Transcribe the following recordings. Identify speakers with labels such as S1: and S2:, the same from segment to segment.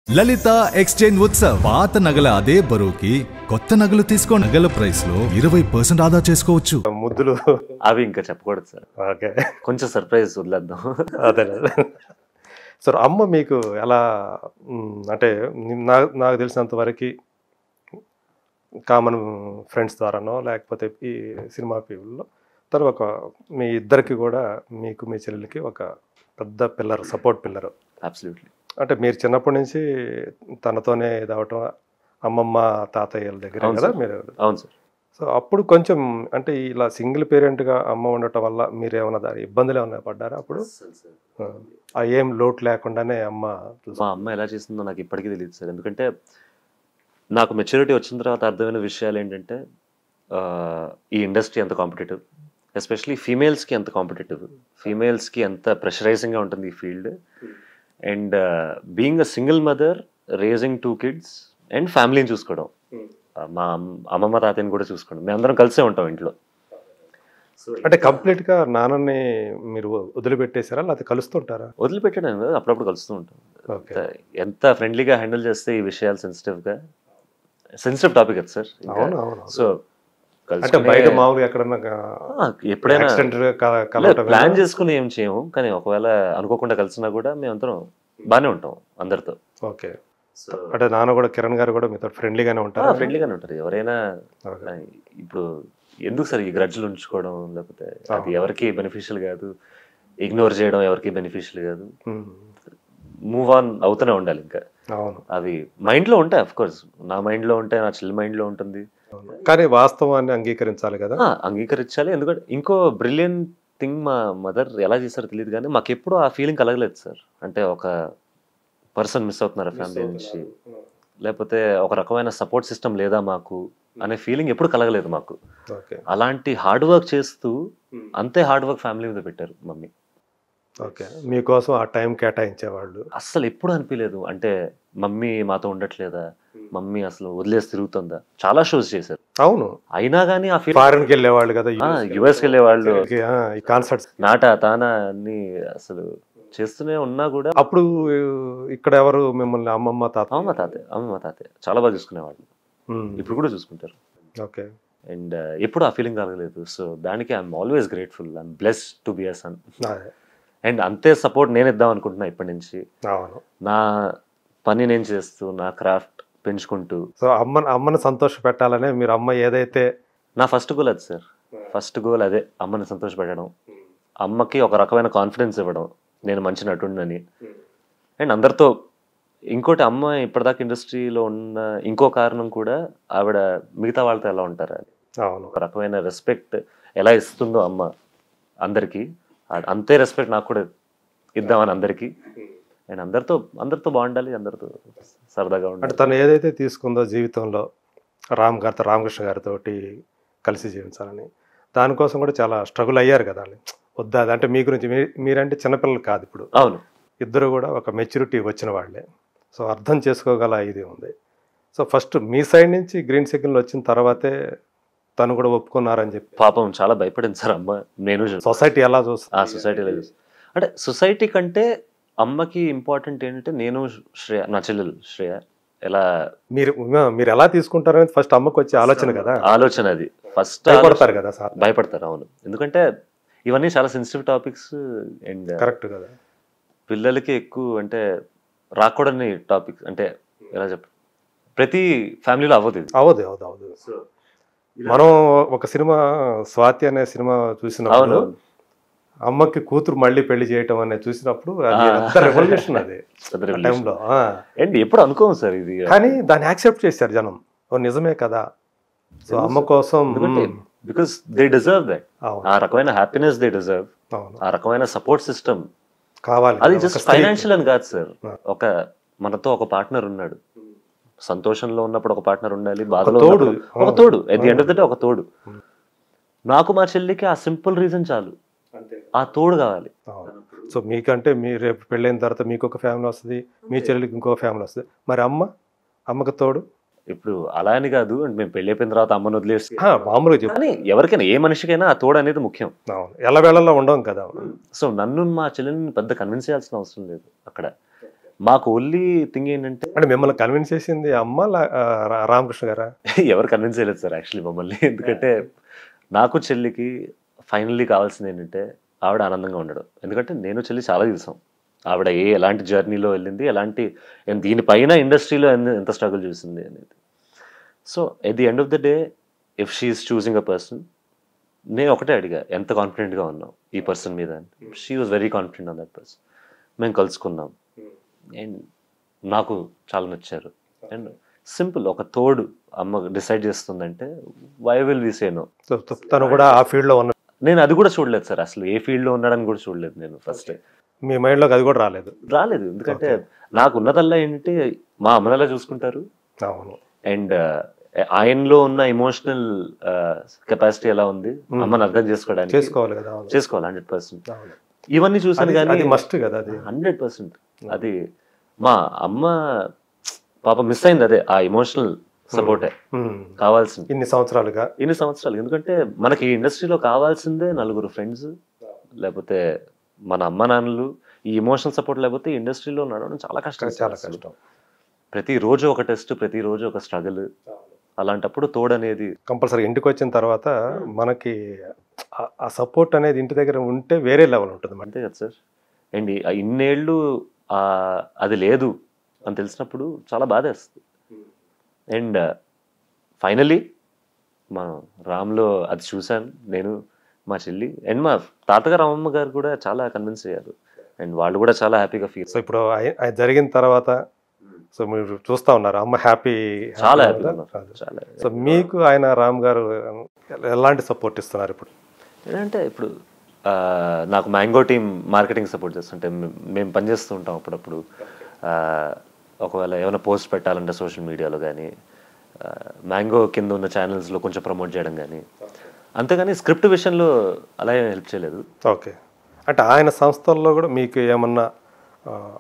S1: లలిత exchange Utsav పాత నగల అదే బరువుకి కొత్త నగలు తీసుకో నగల ప్రైస్ లో 20% ఆదా చేసుకోవచ్చు.
S2: ముద్దులు
S3: అవి ఇంకా చెప్పకూడదు సార్.
S2: ఓకే,
S3: కొంచెం సర్ప్రైజ్ వదిలేద్దాం.
S2: అదే సార్. అమ్మ మీకు ఎలా అంటే నాకు తెలిసినంత వరకు కామన్ ఫ్రెండ్స్ ద్వారానో లేకపోతే ఈ సినిమా పీపుల్లో తను ఒక మీ ఇద్దరికి కూడా మీకు మీ చెల్లెలకి ఒక పెద్ద పిల్లర్, సపోర్ట్ పిల్లరు.
S3: అబ్సల్యూట్లీ.
S2: అంటే మీరు చిన్నప్పటి నుంచి తనతోనే ఇదవటం, అమ్మమ్మ తాతయ్యల దగ్గర కదా మీరు.
S3: అవును సార్.
S2: సో అప్పుడు కొంచెం అంటే ఇలా సింగిల్ పేరెంట్గా అమ్మ ఉండటం వల్ల మీరు ఏమైనా దాని ఇబ్బందులు ఏమైనా పడ్డారా అప్పుడు? ఆ ఏం లోటు లేకుండానే అమ్మ
S3: మా అమ్మ ఎలా చేసిందో నాకు ఇప్పటికీ తెలియదు సార్. ఎందుకంటే నాకు మెచ్యూరిటీ వచ్చిన తర్వాత అర్థమైన విషయాలు ఏంటంటే ఈ ఇండస్ట్రీ ఎంత కాంపిటేటివ్, ఎస్పెషలీ ఫీమేల్స్కి ఎంత కాంపిటేటివ్, ఫీమేల్స్కి ఎంత ప్రెషరైజింగ్గా ఉంటుంది ఈ field. And being a single mother, raising 2 kids and ఫ్యామిలీని చూసుకోవడం, మా అమ్మమ్మ తాతయ్యని కూడా చూసుకోవడం, మేము అందరం కలిసే ఉంటాం ఇంట్లో.
S2: అంటే కంప్లీట్గా నాన్నని మీరు వదిలిపెట్టేశారా లేకపోతే కలుస్తుంటారా?
S3: వదిలిపెట్టడం కదా, అప్పుడప్పుడు కలుస్తూ ఉంటాం. ఎంత ఫ్రెండ్లీగా హ్యాండిల్ చేస్తే ఈ విషయాలు సెన్సిటివ్ టాపిక్ కదా సార్. సో
S2: అంటే బయట మామూలుగా ఎక్కడన్నా
S3: ఎప్పుడైనా ప్లాన్ చేసుకుని ఏం చేయము, కానీ ఒకవేళ అనుకోకుండా కలిసినా కూడా మేమందరం బాగానే ఉంటాం అందరితో.
S2: ఓకే. అంటే నాన్న కూడా, కిరణ్ గారు కూడా మీతో ఫ్రెండ్లీగానే ఉంటారు?
S3: ఫ్రెండ్లీగానే ఉంటారు. ఎవరైనా ఇప్పుడు ఎందుకు సార్ ఈ గ్రడ్జ్లు ఉంచుకోవడం, లేకపోతే అది ఎవరికి బెనిఫిషియల్ కాదు, ఇగ్నోర్ చేయడం ఎవరికి బెనిఫిషియల్ కాదు. మూవ్ ఆన్ అవుతూనే ఉండాలి. ఇంకా అవి మైండ్లో ఉంటాయి, అఫ్ కోర్స్ నా మైండ్లో ఉంటాయి, నా చెల్లి మైండ్లో ఉంటుంది,
S2: కానీ వాస్తవాన్ని అంగీకరించాలి కదా.
S3: అంగీకరించాలి. ఎందుకంటే ఇంకో బ్రిలియంట్ థింగ్, మా మదర్ ఎలా చేశారో తెలియదు కానీ మాకు ఎప్పుడు ఆ ఫీలింగ్ కలగలేదు సార్. అంటే ఒక పర్సన్ మిస్ అవుతున్నారు ఫ్యామిలీ నుంచి, లేకపోతే ఒక రకమైన సపోర్ట్ సిస్టమ్ లేదా మాకు అనే ఫీలింగ్ ఎప్పుడు కలగలేదు మాకు. అలాంటి హార్డ్ వర్క్ చేస్తూ అంతే హార్డ్ వర్క్ ఫ్యామిలీ మీద పెట్టారు మమ్మీ.
S2: ఓకే, మీకోసం ఆ టైం కేటాయించేవాళ్ళు?
S3: అస్సలు ఎప్పుడు అనిపించలేదు అంటే మమ్మీ మాతో ఉండట్లేదా, మమ్మీ అసలు వదిలేసి తిరుగుతుందా. చాలా షోస్ చేశారు.
S2: అవును,
S3: అయినా కానీ ఆ
S2: ఫారెన్కి వెళ్ళేవాళ్ళు కదా,
S3: యుఎస్కి వెళ్ళేవాళ్ళు,
S2: కాన్సర్ట్స్,
S3: నాటా తానా అన్ని అసలు చేస్తూనే ఉన్నా కూడా
S2: అప్పుడు ఇక్కడ ఎవరు మిమ్మల్ని? అమ్మమ్మ
S3: తాతయ్య చాలా బాగా చూసుకునేవాళ్ళు, ఇప్పుడు కూడా చూసుకుంటారు.
S2: ఓకే.
S3: అండ్ ఎప్పుడు ఆ ఫీలింగ్ కలగలేదు. సో దానికి I'm always grateful, I'm blessed to be a son. And అంతే సపోర్ట్ నేను ఇద్దాం అనుకుంటున్నా ఇప్పటి నుంచి. నా పని నేను చేస్తూ, నా క్రాఫ్ట్ పెంచుకుంటూ.
S2: సో అమ్మని సంతోష పెట్టాలనే మీరు, అమ్మ ఏదైతే
S3: నా ఫస్ట్ గోల్ అది సార్. ఫస్ట్ గోల్ అదే, అమ్మని సంతోష పెట్టడం, అమ్మకి ఒక రకమైన కాన్ఫిడెన్స్ ఇవ్వడం నేను మంచి నటుండని. అండ్ అందరితో ఇంకోటి, అమ్మ ఇప్పటిదాకా ఇండస్ట్రీలో ఉన్న ఇంకో కారణం కూడా ఆవిడ మిగతా వాళ్ళతో ఎలా ఉంటారు అని, ఒక రకమైన రెస్పెక్ట్ ఎలా ఇస్తుందో అమ్మ అందరికీ, అంతే రెస్పెక్ట్ నాకు కూడా ఇద్దామని అందరికీ. అండ్ అందరితో బాగుండాలి, అందరితో సరదాగా ఉండాలి.
S2: అంటే తను ఏదైతే తీసుకుందో జీవితంలో రామకృష్ణ గారితో కలిసి జీవించాలని, దానికోసం కూడా చాలా స్ట్రగుల్ అయ్యారు కదా. వద్దా అంటే మీ గురించి, మీరంటే చిన్నపిల్లలు కాదు ఇప్పుడు.
S3: అవును,
S2: ఇద్దరు కూడా ఒక మెచ్యూరిటీ వచ్చిన వాళ్ళే. సో అర్థం చేసుకోగల ఇది ఉంది. సో ఫస్ట్ మీ సైడ్ నుంచి గ్రీన్ సిగ్నల్ వచ్చిన తర్వాతే తను కూడా ఒప్పుకున్నారని చెప్పి.
S3: పాపం చాలా భయపడింది సార్ అమ్మ. నేను
S2: సొసైటీ ఎలా చూస్తా,
S3: సొసైటీలో అంటే సొసైటీ కంటే అమ్మకి ఇంపార్టెంట్ ఏంటంటే నేను, శ్రేయ, నా చెల్లెలు శ్రేయ ఎలా
S2: మీరు ఎలా తీసుకుంటారనేది ఫస్ట్ అమ్మకి వచ్చే ఆలోచన కదా.
S3: ఆలోచన అది ఫస్ట్
S2: భయపడతారు కదా సార్.
S3: భయపడతారు, అవును. ఎందుకంటే ఇవన్నీ చాలా సెన్సిటివ్ టాపిక్స్. అండ్
S2: కరెక్ట్ కదా,
S3: పిల్లలకి ఎక్కువ అంటే రాకూడని టాపిక్స్. అంటే ఎలా చెప్ప, ప్రతి ఫ్యామిలీలో
S2: అవ్వదు. మనం ఒక సినిమా, స్వాతి అనే సినిమా చూసినప్పుడు అమ్మకి కూతురు మళ్ళీ పెళ్లి చేయటం అనేది చూసినప్పుడు రెవల్యూషన్ అది టైంలో.
S3: అండ్ ఎప్పుడు అనుకోము సార్ ఇది, కానీ
S2: దాన్ని యాక్సెప్ట్ చేశారు జనం. నిజమే కదా. సో అమ్మ కోసం,
S3: బికాస్ దే డిజర్వ్ దట్. ఆ రకమైన హ్యాపీనెస్ దే డిజర్వ్, ఆ రకమైన సపోర్ట్ సిస్టమ్
S2: కావాలి.
S3: అది జస్ట్ ఫైనాన్షియల్ అని కాదు సార్. మనతో ఒక పార్ట్నర్ ఉన్నాడు, సంతోషంలో ఉన్నప్పుడు ఒక పార్ట్నర్ ఉండాలి, బాధలో ఒక తోడు, at the end of the day ఒక తోడు. నాకు మా చెల్లికి ఆ సింపుల్ రీజన్ చాలు, ఆ తోడు కావాలి.
S2: సో మీకంటే మీరు రేపు పెళ్ళైన తర్వాత మీకు ఒక ఫ్యామిలీ వస్తుంది, మీ చెల్లికి ఇంకో ఫ్యామిలీ వస్తుంది. మరి అమ్మకి తోడు
S3: ఇప్పుడు అలా అని కాదు, అంటే మేము పెళ్లి అయిపోయిన తర్వాత అమ్మను వదిలేసి
S2: మామూలుగా,
S3: కానీ ఎవరికైనా ఏ మనిషికైనా ఆ తోడు అనేది ముఖ్యం.
S2: ఎలా వేళల్లో ఉండవు కదా.
S3: సో నన్ను మా చెల్లెని పెద్ద కన్విన్స్ చేయాల్సిన అవసరం లేదు అక్కడ. మాకు ఓన్లీ థింగ్ ఏంటంటే
S2: అంటే మిమ్మల్ని కన్విన్స్ చేసింది అమ్మ రామకృష్ణ గారా?
S3: ఎవరు కన్విన్స్ చేయలేదు సార్ యాక్చువల్లీ మమ్మల్ని. ఎందుకంటే నాకు చెల్లికి ఫైనల్లీ కావాల్సింది ఏంటంటే ఆవిడ ఆనందంగా ఉండడం. ఎందుకంటే నేను చెల్లి చాలా చూసాం, ఆవిడ ఎలాంటి జర్నీలో వెళ్ళింది, ఎలాంటి దీనిపైన ఇండస్ట్రీలో ఎంత స్ట్రగుల్ చూసింది అనేది. So at the end of the day if she's choosing a person, నేను ఒకటే అడిగా ఎంత కాన్ఫిడెంట్గా ఉన్నాం ఈ పర్సన్ మీద అని. She was very confident on that person. మేము కలుసుకున్నాం అండ్ నాకు చాలా నచ్చారు. అండ్ సింపుల్ ఒక తోడు అమ్మ డిసైడ్ చేస్తుందంటే why will we say no.
S2: తను కూడా ఆ ఫీల్డ్లో ఉన్న,
S3: నేను అది కూడా చూడలేదు సార్, అసలు ఏ ఫీల్డ్లో ఉన్నాడని కూడా చూడలేదు నేను ఫస్ట్.
S2: మీ మైండ్లోకి అది కూడా రాలేదు?
S3: రాలేదు, ఎందుకంటే నాకు ఉన్నదల్లా ఏంటంటే మా అమ్మనలా చూసుకుంటారు.
S2: అవును.
S3: అండ్ ఆయనలో ఉన్న ఎమోషనల్ కెపాసిటీ ఎలా ఉంది అమ్మని అర్థం చేసుకోవడానికి
S2: చేసుకోవాలి కదా.
S3: చేసుకోవాలి 100%. ఇవన్నీ చూసాను కానీ
S2: మస్ట్ కదా అది
S3: 100%. అది మా అమ్మ పాప మిస్ అయింది, అదే ఆ ఎమోషనల్ సపోర్టే కావాల్సింది
S2: ఇన్ని సంవత్సరాలు. ఎందుకంటే
S3: మనకి ఇండస్ట్రీలో కావాల్సిందే నలుగురు ఫ్రెండ్స్, లేకపోతే మన అమ్మ నాన్నలు. ఈ ఎమోషనల్ సపోర్ట్ లేకపోతే ఇండస్ట్రీలో నడవడం చాలా కష్టం. ప్రతిరోజు ఒక టెస్ట్, ప్రతిరోజు ఒక స్ట్రగుల్. అలాంటప్పుడు తోడు అనేది
S2: కంపల్సరీ. ఇంటికి వచ్చిన తర్వాత మనకి ఆ సపోర్ట్ అనేది ఇంటి దగ్గర ఉంటే వేరే లెవెల్ ఉంటుంది.
S3: అంతే కదా సార్. అండ్ ఇన్నేళ్ళు అది లేదు అని తెలిసినప్పుడు చాలా బాధేస్తుంది. అండ్ ఫైనలీ మనం రామ్లో అది చూశాను నేను, మా చెల్లి అండ్ మా తాతగారు అమ్మమ్మ గారు కూడా చాలా కన్విన్స్ అయ్యారు. అండ్ వాళ్ళు కూడా చాలా హ్యాపీగా ఫీల్.
S2: సో ఇప్పుడు జరిగిన తర్వాత సో మీరు చూస్తా ఉన్నారు అమ్మ హ్యాపీ,
S3: చాలా హ్యాపీగా.
S2: సో మీకు ఆయన రామ్ గారు ఎలాంటి సపోర్ట్ ఇస్తున్నారు ఇప్పుడు?
S3: ఏంటంటే ఇప్పుడు నాకు మ్యాంగో టీమ్ మార్కెటింగ్ సపోర్ట్ చేస్తుంటే మేము పనిచేస్తూ ఉంటాం అప్పుడప్పుడు. ఒకవేళ ఏమైనా పోస్ట్ పెట్టాలంటే సోషల్ మీడియాలో కానీ, మ్యాంగో కింద ఉన్న ఛానల్స్లో కొంచెం ప్రమోట్ చేయడం కానీ, అంతేగాని స్క్రిప్ట్ విషయంలో అలా హెల్ప్ చేయలేదు.
S2: ఓకే. అంటే ఆయన సంస్థల్లో కూడా మీకు ఏమన్నా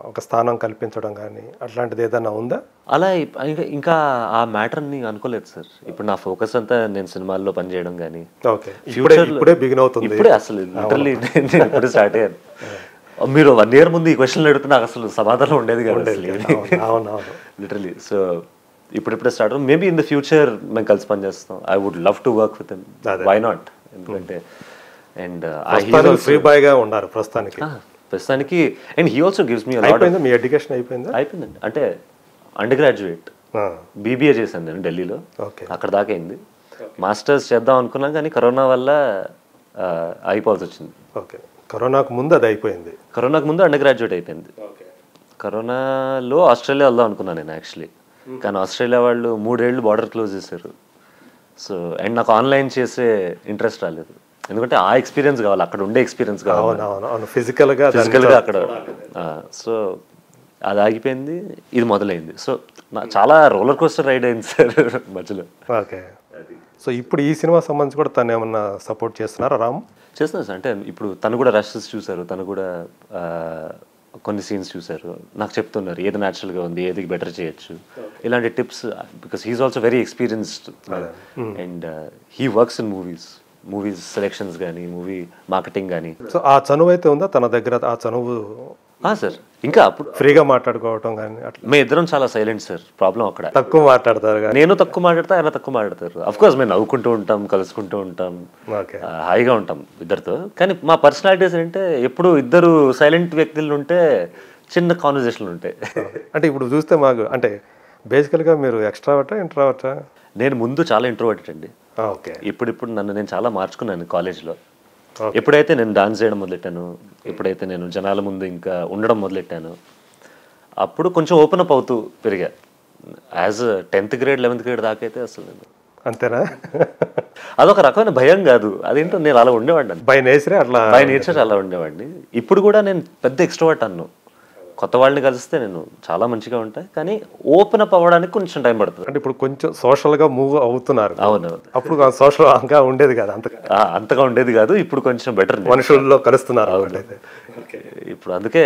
S2: ఒక స్థానం కల్పించడం కానీ అట్లాంటిది ఏదైనా ఉందా?
S3: అలా ఇంకా ఆ మ్యాటర్ని అనుకోలేదు సార్. ఇప్పుడు నా ఫోకస్ అంతా నేను సినిమాల్లో పనిచేయడం కానీ.
S2: ఓకే. ఇప్పుడే బిగిన్ అవుతుంది.
S3: ఇప్పుడే అసలు లిటరల్లీ నేను ఇప్పుడు స్టార్ట్ అయ్యాను. మీరు 1 year ముందు ఈ క్వశ్చన్లు అడిగితే నాకు అసలు సమాధానం ఉండేది కాదు లిటరల్లీ. సో ఇప్పుడిప్పుడే start. Maybe in the future మేము కలిసి పనిచేస్తాం. I would love to work with him, why not? ఎందుకంటే అండ్
S2: ఫ్రీ బాయ్ గా ఉన్నారు ప్రస్తుతానికి.
S3: And he also gives me
S2: మీ ఎడ్యుకేషన్ అయిపోయిందండి.
S3: అంటే అండర్ గ్రాడ్యుయేట్ బీబీఏ చేశాను నేను ఢిల్లీలో, అక్కడ దాకా అయింది. మాస్టర్స్ చేద్దాం అనుకున్నాం కానీ కరోనా వల్ల అయిపోవాల్సి వచ్చింది.
S2: ఓకే. కరోనాకు ముందు అది అయిపోయింది.
S3: కరోనాకు ముందు అండర్ గ్రాడ్యుయేట్ అయిపోయింది. కరోనాలో ఆస్ట్రేలియా వెళ్దాం అనుకున్నాను నేను యాక్చువల్లీ, కానీ ఆస్ట్రేలియా వాళ్ళు 3 ఏళ్ళు బార్డర్ క్లోజ్ చేశారు. సో అండ్ నాకు ఆన్లైన్ చేసే ఇంట్రెస్ట్ రాలేదు, ఎందుకంటే ఆ ఎక్స్పీరియన్స్ కావాలి, అక్కడ ఉండే ఎక్స్పీరియన్స్ కావాలి ఫిజికల్గా అక్కడ. సో అది ఆగిపోయింది, ఇది మొదలైంది. సో చాలా రోలర్ కోస్టర్ రైడ్ అయింది సార్ మధ్యలో.
S2: ఓకే. సో ఇప్పుడు ఈ సినిమా సంబంధించి కూడా తను ఏమన్నా సపోర్ట్ చేస్తున్నారా రామ్?
S3: చేస్తున్నారు సార్. అంటే ఇప్పుడు తను కూడా రషెస్ చూసారు, తను కూడా కొన్ని సీన్స్ చూసారు, నాకు చెప్తున్నారు ఏది న్యాచురల్గా ఉంది, ఏది బెటర్ చేయొచ్చు, ఇలాంటి tips. Because he's also very experienced and he works in movies selections కానీ, మూవీ మార్కెటింగ్ కానీ.
S2: సో ఆ చనువు అయితే ఉందా తన దగ్గర? ఆ చనువు
S3: సార్ ఇంకా అప్పుడు
S2: ఫ్రీగా మాట్లాడుకోవటం కానీ అట్లా?
S3: మేము ఇద్దరం చాలా సైలెంట్ సార్. ప్రాబ్లం అక్కడ
S2: తక్కువ మాట్లాడతారు,
S3: నేను తక్కువ మాట్లాడతా, ఆయన తక్కువ మాట్లాడతారు. అఫ్ కోర్స్ మేము నవ్వుకుంటూ ఉంటాం, కలుసుకుంటూ ఉంటాం, హాయిగా ఉంటాం ఇద్దరితో. కానీ మా పర్సనాలిటీస్ ఏంటంటే ఎప్పుడు ఇద్దరు సైలెంట్ వ్యక్తులు ఉంటే చిన్న కాన్వర్జేషన్లు ఉంటాయి.
S2: అంటే ఇప్పుడు చూస్తే మాకు అంటే బేసికల్గా మీరు ఎక్స్ట్రావర్టా ఇంట్రావర్టా?
S3: నేను ముందు చాలా ఇంట్రోవర్టెడ్ అండి.
S2: ఓకే.
S3: ఇప్పుడు నన్ను నేను చాలా మార్చుకున్నాను కాలేజ్లో. ఎప్పుడైతే నేను డాన్స్ చేయడం మొదలెట్టాను, ఎప్పుడైతే నేను జనాల ముందు ఇంకా ఉండడం మొదలెట్టాను, అప్పుడు కొంచెం ఓపెన్ అప్ అవుతూ పెరిగా. As 10th grade 11th grade దాకా అయితే అసలు నేను
S2: అంతేనా?
S3: అదొక రకమైన భయం కాదు, అదేంటో నేను అలా ఉండేవాడిని,
S2: బై నేచర్
S3: అలా ఉండేవాడిని. ఇప్పుడు కూడా నేను పెద్ద ఎక్స్ట్రోవర్ట్ అన్ను. కొత్త వాళ్ళని కలిస్తే నేను చాలా మంచిగా ఉంటాయి, కానీ ఓపెన్ అప్ అవ్వడానికి కొంచెం టైం పడుతుంది.
S2: అంటే ఇప్పుడు కొంచెం సోషల్గా మూవ్ అవుతున్నారు.
S3: అవునవును.
S2: అప్పుడు సోషల్గా ఉండేది కాదు,
S3: అంతగా ఉండేది కాదు. ఇప్పుడు కొంచెం బెటర్,
S2: మనుషుల్లో కలుస్తున్నారు.
S3: ఇప్పుడు అందుకే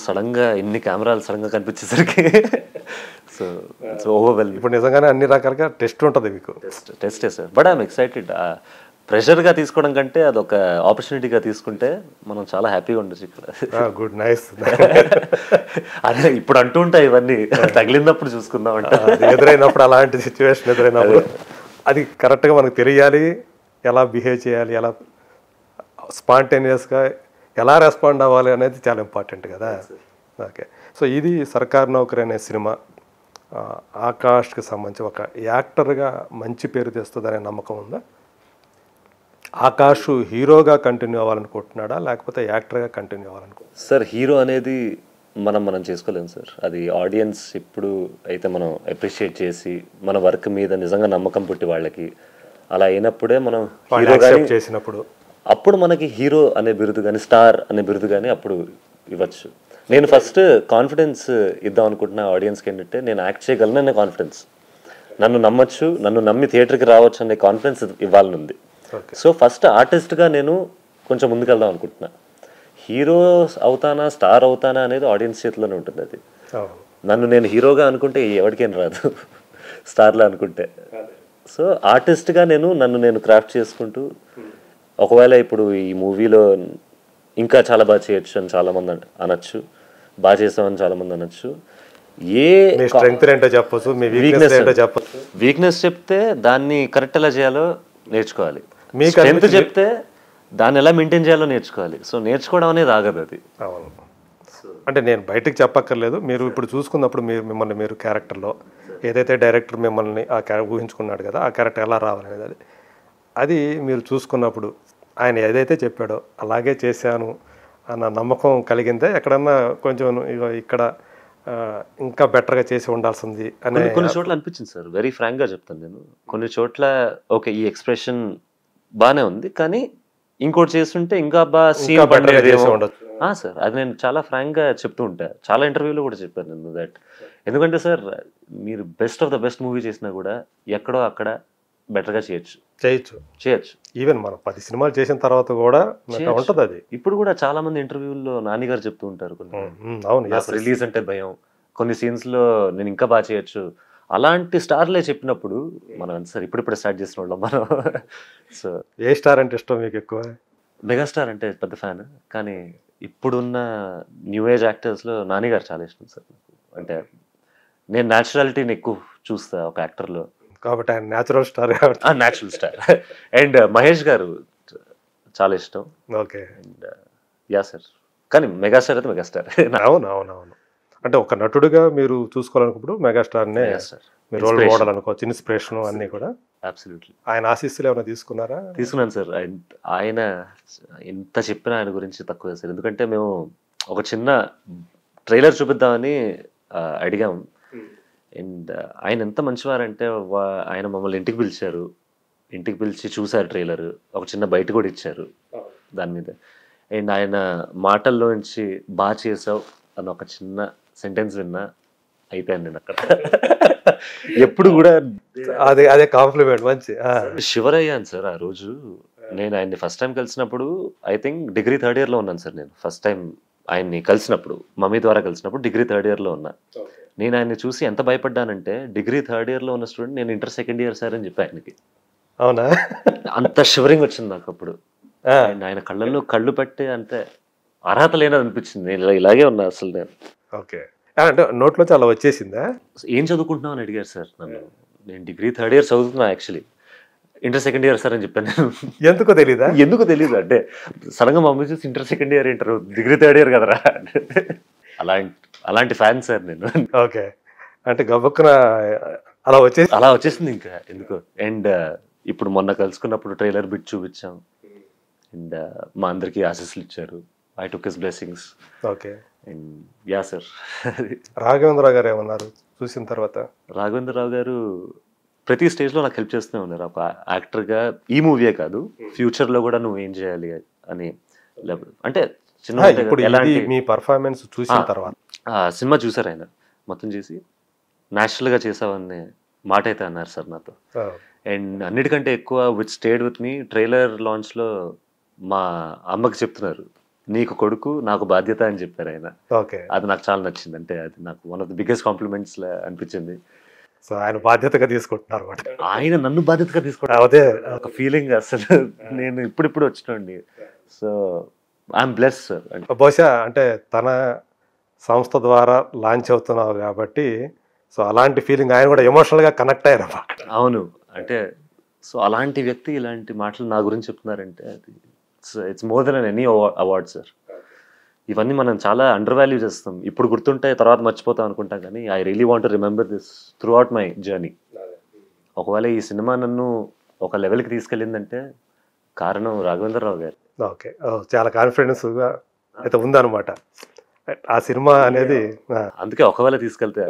S3: సడన్ గా ఇన్ని కెమెరాలు సడన్ గా కనిపించేసరికి సో ఓవర్వెల్.
S2: ఇప్పుడు నిజంగానే అన్ని రకాలుగా టెస్ట్ ఉంటుంది మీకు.
S3: టెస్టే సార్, బట్ ఐఎమ్ ఎక్సైటెడ్. ప్రెషర్గా తీసుకోవడం కంటే అదొక ఆపర్చునిటీగా తీసుకుంటే మనం చాలా హ్యాపీగా ఉండొచ్చు ఇక్కడ.
S2: Good, nice.
S3: అదే ఇప్పుడు అంటూ ఉంటాయి ఇవన్నీ, తగిలినప్పుడు చూసుకుందాం అంటే.
S2: ఎదురైనప్పుడు, అలాంటి సిచ్యువేషన్ ఎదురైనప్పుడు అది కరెక్ట్గా మనకు తెలియాలి, ఎలా బిహేవ్ చేయాలి, ఎలా స్పాంటేనియస్గా ఎలా రెస్పాండ్ అవ్వాలి అనేది చాలా ఇంపార్టెంట్ కదా. ఓకే, సో ఇది సర్కార్ నౌకరి అనే సినిమా ఆకాష్కి సంబంధించి ఒక యాక్టర్గా మంచి పేరు తెస్తుందనే నమ్మకం ఉందా? ఆకాష్ హీరోగా కంటిన్యూ అవ్వాలనుకుంటున్నాడా, లేకపోతే యాక్టర్గా కంటిన్యూ అవ్వాలనుకుంటున్నాడా?
S3: సార్, హీరో అనేది మనం చేసుకోలేము సార్. అది ఆడియన్స్ ఇప్పుడు అయితే మనం అప్రిషియేట్ చేసి మన వర్క్ మీద నిజంగా నమ్మకం పుట్టి వాళ్ళకి అలా అయినప్పుడే మనం హీరో
S2: చేసినప్పుడు
S3: అప్పుడు మనకి హీరో అనే బిరుదు కానీ స్టార్ అనే బిరుదు కానీ అప్పుడు ఇవ్వచ్చు. నేను ఫస్ట్ కాన్ఫిడెన్స్ ఇద్దాం అనుకుంటున్నా ఆడియన్స్కి. ఏంటంటే నేను యాక్ట్ చేయగలను అనే కాన్ఫిడెన్స్, నన్ను నమ్మచ్చు, నన్ను నమ్మి థియేటర్కి రావచ్చు అనే కాన్ఫిడెన్స్ ఇవ్వాలని ఉంది. సో ఫస్ట్ ఆర్టిస్ట్గా నేను కొంచెం ముందుకెళ్దాం అనుకుంటున్నా. హీరో అవుతానా స్టార్ అవుతానా అనేది ఆడియన్స్ చేతిలోనే ఉంటుంది. అది నన్ను నేను హీరోగా అనుకుంటే ఎవరికేం రాదు, స్టార్లా అనుకుంటే. సో ఆర్టిస్ట్గా నన్ను నేను క్రాఫ్ట్ చేసుకుంటూ, ఒకవేళ ఇప్పుడు ఈ మూవీలో ఇంకా చాలా బాగా చేయొచ్చు అని చాలామంది అనొచ్చు, బాగా చేసామని చాలామంది అనొచ్చు. వీక్నెస్ చెప్తే దాన్ని కరెక్ట్ ఎలా చేయాలో నేర్చుకోవాలి, స్ట్రెంత్ చెప్తే దాన్ని ఎలా మెయింటైన్ చేయాలో నేర్చుకోవాలి. సో నేర్చుకోవడం అనేది ఆగదు అది.
S2: అవును, అంటే నేను బయటకు చెప్పక్కర్లేదు. మీరు ఇప్పుడు చూసుకున్నప్పుడు మిమ్మల్ని మీరు క్యారెక్టర్లో ఏదైతే డైరెక్టర్ మిమ్మల్ని ఆ ఊహించుకున్నాడు కదా, ఆ క్యారెక్టర్ ఎలా రావాలనేది అది మీరు చూసుకున్నప్పుడు ఆయన ఏదైతే చెప్పాడో అలాగే చేశాను అన్న నమ్మకం కలిగిందే? ఎక్కడన్నా కొంచెం ఇక్కడ ఇంకా బెటర్గా చేసి ఉండాల్సింది అని
S3: కొన్ని చోట్ల అనిపించింది సార్. వెరీ ఫ్రాంక్గా చెప్తాను నేను. కొన్ని చోట్ల ఓకే ఈ ఎక్స్ప్రెషన్ బాగానే ఉంది, కానీ ఇంకోటి చేస్తుంటే ఇంకా బాగా సీన్ సార్. అది నేను చాలా ఫ్రాంక్గా చెప్తూ ఉంటా, చాలా ఇంటర్వ్యూలో కూడా చెప్పాను నేను దట్. ఎందుకంటే సార్, మీరు best of the best movie చేసినా కూడా ఎక్కడో అక్కడ బెటర్గా చేయొచ్చు.
S2: ఈవెన్ మనం 10 సినిమాలు చేసిన తర్వాత కూడా ఉంటుంది అది.
S3: ఇప్పుడు కూడా చాలా మంది ఇంటర్వ్యూల్లో నాని గారు చెప్తూ ఉంటారు, రిలీజ్ అంటే భయం, కొన్ని సీన్స్ లో నేను ఇంకా బాగా చేయొచ్చు. అలాంటి స్టార్లే చెప్పినప్పుడు మనం సార్ ఇప్పుడిప్పుడే స్టార్ట్ చేసిన వాళ్ళం మనం. సో
S2: ఏ స్టార్ అంటే ఇష్టం మీకు ఎక్కువ?
S3: మెగాస్టార్ అంటే పెద్ద ఫ్యాన్, కానీ ఇప్పుడున్న న్యూ ఏజ్ యాక్టర్స్లో నాని గారు చాలా ఇష్టం సార్. అంటే నేను న్యాచురాలిటీని ఎక్కువ చూస్తా ఒక యాక్టర్లో,
S2: కాబట్టి ఆయన natural star.
S3: Natural star. And Mahesh గారు చాలా ఇష్టం.
S2: ఓకే,
S3: అండ్ యా సార్, కానీ మెగాస్టార్ అయితే మెగాస్టార్.
S2: అవును, అంటే ఒక నటుడిగా మీరు చూసుకోవాలనుకున్నప్పుడు మెగాస్టార్నే మీరు రోల్ మోడల్ అనుకోవచ్చు, ఇన్స్పిరేషన్ అన్నీ కూడా.
S3: అబ్సల్యూట్లీ.
S2: ఆయన ఆశీస్సులు ఏమైనా తీసుకున్నారా?
S3: తీసుకున్నాను సార్. ఆయన ఎంత చెప్పినా ఆయన గురించి తక్కువ సార్. ఎందుకంటే మేము ఒక చిన్న ట్రైలర్ చూపిద్దామని అడిగాం. అండ్ ఆయన ఎంత మంచివారంటే ఆయన మమ్మల్ని ఇంటికి పిలిచి చూశారు ట్రైలర్, ఒక చిన్న బయట కూడా ఇచ్చారు దాని మీద. అండ్ ఆయన మాటల్లోంచి బాగా చేసావు అని ఒక చిన్న సెంటెన్స్ విన్నా అయిపోయాను నేను అక్కడ. ఎప్పుడు కూడా
S2: అదే కాంప్లిమెంట్ మంచి
S3: షివర్ అయ్యాను సార్. ఆ రోజు నేను ఆయన్ని ఫస్ట్ టైం కలిసినప్పుడు I think degree 3rd year లో ఉన్నాను సార్. నేను ఫస్ట్ టైం ఆయన్ని కలిసినప్పుడు, మమ్మీ ద్వారా కలిసినప్పుడు డిగ్రీ 3rd year లో ఉన్నా. నేను ఆయన్ని చూసి ఎంత భయపడ్డానంటే, డిగ్రీ 3rd year లో ఉన్న స్టూడెంట్ నేను ఇంటర్ 2nd year సార్ అని చెప్పి ఆయనకి.
S2: అవునా?
S3: అంత షివరింగ్ వచ్చింది నాకు అప్పుడు. ఆయన కళ్ళల్లో కళ్ళు పెట్టి అంతే అర్హత లేనది అనిపించింది. నేను ఇలాగే ఉన్నా అసలు నేను.
S2: ఓకే, అంటే నోట్లో చాలా వచ్చేసిందా?
S3: ఏం చదువుకుంటున్నావు అని అడిగారు సార్ నన్ను. నేను డిగ్రీ 3rd year చదువుతున్నా, actually inter 2nd year sir అని చెప్పాను నేను.
S2: ఎందుకో తెలీదు
S3: అంటే సడన్గా మమ్మీ చూసి inter 2nd year inter degree 3rd year కదరా. అలాంటి ఫ్యాన్ సార్ నేను.
S2: ఓకే, అంటే గబక్కున అలా
S3: వచ్చేసింది ఇంకా ఎందుకో. అండ్ ఇప్పుడు మొన్న కలుసుకున్నప్పుడు ట్రైలర్ బిట్ చూపించాం. అండ్ మా అందరికి ఆశీస్సులు ఇచ్చారు. I took his blessings.
S2: Okay,
S3: and yeah sir.
S2: Raghavendra Rao గారు ఏమన్నారు చూసిన తర్వాత?
S3: రాఘవేంద్రరావు గారు ప్రతి స్టేజ్లో నాకు హెల్ప్ చేస్తూనే ఉన్నారు. ఒక యాక్టర్గా ఈ మూవీయే కాదు, ఫ్యూచర్లో కూడా నువ్వు ఏం చేయాలి అని. అంటే
S2: మీ పర్ఫార్మెన్స్ చూసిన తర్వాత
S3: సినిమా చూసారు ఆయన మొత్తం చేసి న్యాచురల్గా చేసావనే మాట అయితే అన్నారు సార్ నాతో. అండ్ అన్నిటికంటే ఎక్కువ which stayed with me, trailer లాంచ్లో మా అమ్మకి చెప్తున్నారు, నీకు కొడుకు నాకు బాధ్యత అని చెప్పారు ఆయన.
S2: ఓకే,
S3: అది నాకు చాలా నచ్చింది. అంటే అది నాకు one of the biggest compliments అనిపించింది.
S2: సో ఆయన బాధ్యతగా తీసుకుంటున్నారు అన్నమాట.
S3: ఆయన నన్ను బాధ్యతగా తీసుకుంటా
S2: అదే
S3: ఒక ఫీలింగ్ అసలు నేను ఇప్పుడిప్పుడు వచ్చినండి. So I'm blessed sir.
S2: బహుశా అంటే తన సంస్థ ద్వారా లాంచ్ అవుతున్నావు కాబట్టి సో అలాంటి ఫీలింగ్ ఆయన కూడా ఎమోషనల్గా కనెక్ట్ అయ్యారు అక్కడ.
S3: అవును, అంటే సో అలాంటి వ్యక్తి ఇలాంటి మాటలు నా గురించి చెప్తున్నారంటే అది it's more than any award sir. ఇవన్నీ మనం చాలా అండర్ వాల్యూ చేస్తాం, ఇప్పుడు గుర్తుంటే తర్వాత మర్చిపోతాం అనుకుంటాం, కానీ I really want to remember this through out my journey. ఒకవేళ ఈ సినిమా నన్ను ఒక లెవెల్కి తీసుకెళ్ళిందంటే కారణం రాఘవేంద్రరావు గారు.
S2: ఓకే, చాలా కాన్ఫిడెన్స్గా అయితే ఉందన్నమాట ఆ సినిమా అనేది.
S3: అందుకే ఒకవేళ తీసుకెళ్తే,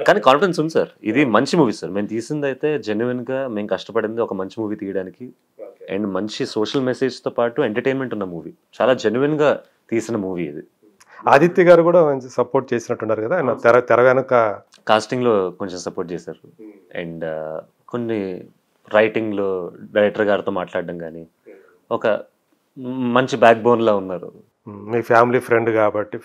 S3: కానీ కాన్ఫిడెన్స్ ఉంది సార్. ఇది మంచి మూవీ సార్. మేము తీసింది అయితే జెన్యున్గా మేము కష్టపడింది ఒక మంచి మూవీ తీయడానికి, అండ్ మంచి సోషల్ మెసేజ్తో పాటు ఎంటర్టైన్మెంట్ ఉన్న మూవీ, చాలా జెన్యున్గా తీసిన మూవీ ఇది.
S2: ఆదిత్య గారు కూడా మంచి సపోర్ట్ చేసినట్టున్నారు కదా, ఆయన తెర వెనక
S3: కాస్టింగ్లో కొంచెం సపోర్ట్ చేశారు, అండ్ కొన్ని రైటింగ్లో డైరెక్టర్ గారితో మాట్లాడడం కానీ ఒక మంచి బ్యాక్ బోన్లా ఉన్నారు.
S2: మీ ఫ్యామిలీ ఫ్రెండ్ కాబట్టి